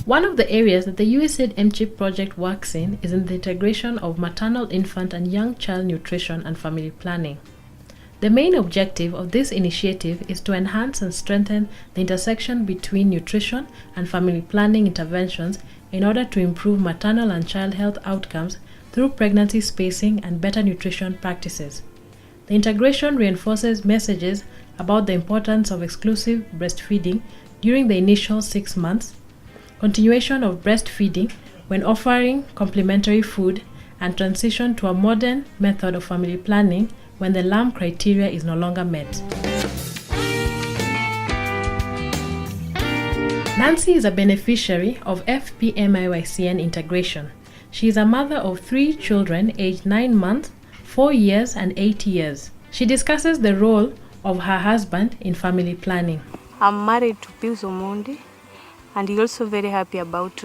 One of the areas that the USAID MCHIP project works in is in the integration of maternal, infant, and young child nutrition and family planning. The main objective of this initiative is to enhance and strengthen the intersection between nutrition and family planning interventions in order to improve maternal and child health outcomes through pregnancy spacing and better nutrition practices. The integration reinforces messages about the importance of exclusive breastfeeding during the initial 6 months, continuation of breastfeeding when offering complementary food, and transition to a modern method of family planning when the LAM criteria is no longer met. Nancy is a beneficiary of FPMIYCN integration. She is a mother of 3 children aged 9 months, 4 years, and 8 years. She discusses the role of her husband in family planning. I'm married to Pius Omondi, and he's also very happy about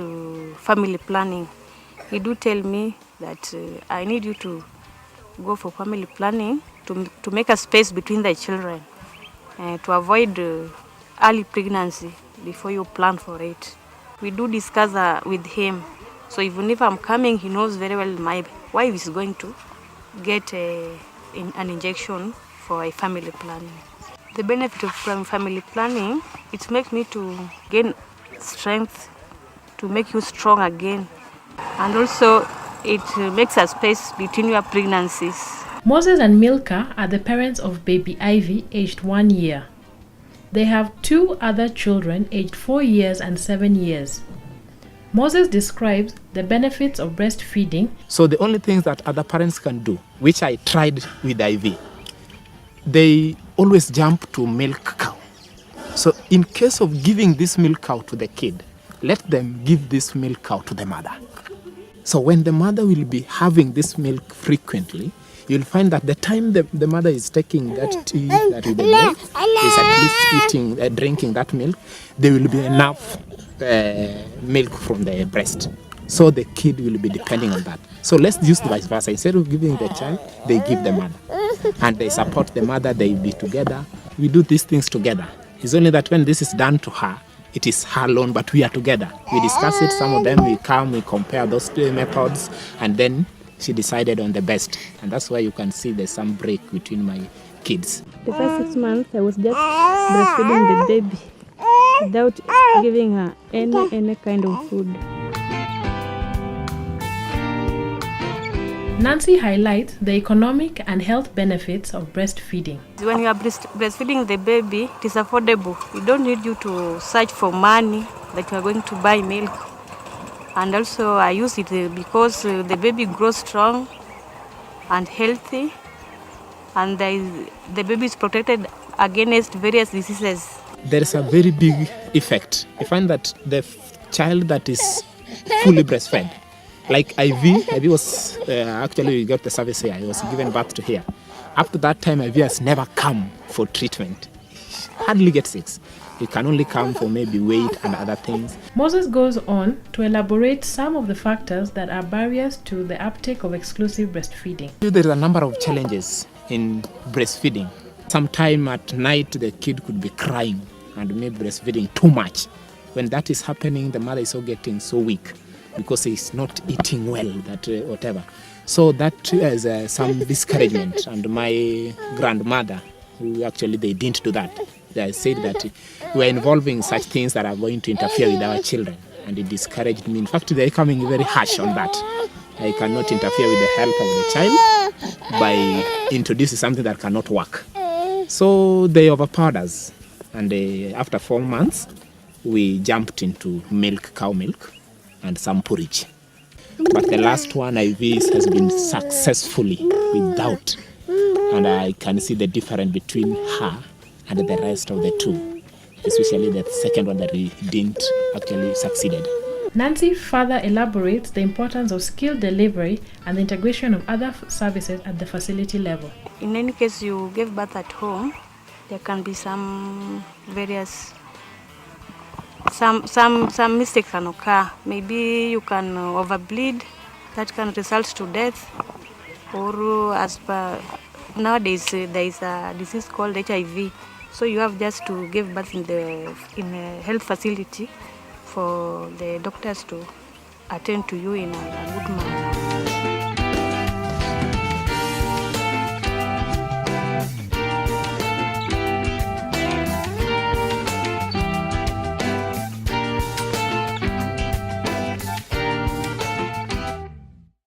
family planning. He do tell me that I need you to go for family planning to make a space between the children, to avoid early pregnancy before you plan for it. We do discuss with him. So even if I'm coming, he knows very well my wife is going to get an injection for a family planning. The benefit of family planning, it makes me to gain strength, to make you strong again. And also, it makes a space between your pregnancies. Moses and Milka are the parents of baby Ivy, aged 1 year. They have 2 other children, aged 4 years and 7 years. Moses describes the benefits of breastfeeding. So the only things that other parents can do, which I tried with Ivy, they always jump to milk cow. So in case of giving this milk cow to the kid, let them give this milk cow to the mother. So when the mother will be having this milk frequently, you'll find that the time the mother is taking that tea, that with the milk, is at least drinking that milk, there will be enough milk from the breast. So the kid will be depending on that. So let's use the vice versa. Instead of giving the child, they give the mother. And they support the mother, they be together. We do these things together. It's only that when this is done to her, it is her alone, but we are together. We discuss it, some of them, we come, we compare those 2 methods, and then she decided on the best. And that's why you can see there's some break between my kids. The first 6 months, I was just breastfeeding the baby without giving her any kind of food. Nancy highlights the economic and health benefits of breastfeeding. When you are breastfeeding the baby, it is affordable. We don't need you to search for money that you are going to buy milk. And also I use it because the baby grows strong and healthy, and the baby is protected against various diseases. There is a very big effect. I find that the child that is fully breastfed, like Ivy was, actually we got the service here, I was given birth to here. Up to that time, Ivy has never come for treatment. She hardly gets sick. He can only come for maybe weight and other things. Moses goes on to elaborate some of the factors that are barriers to the uptake of exclusive breastfeeding. There is a number of challenges in breastfeeding. Sometime at night, the kid could be crying and maybe breastfeeding too much. When that is happening, the mother is getting so weak because he's not eating well, whatever. So that is some discouragement. And my grandmother, who actually they didn't do that. They said that we're involving such things that are going to interfere with our children. And it discouraged me. In fact, they're coming very harsh on that. I cannot interfere with the health of the child by introducing something that cannot work. So they overpowered us. And after 4 months, we jumped into milk, cow milk, and some porridge. But the last one, IVs, has been successfully without. And I can see the difference between her and the rest of the 2, especially the second one that we didn't actually succeeded. Nancy further elaborates the importance of skill delivery and the integration of other services at the facility level. In any case you give birth at home, there can be some various some mistakes can occur. Maybe you can overbleed, that can result to death, or as per nowadays there is a disease called HIV. So you have just to give birth in a health facility for the doctors to attend to you in a good manner.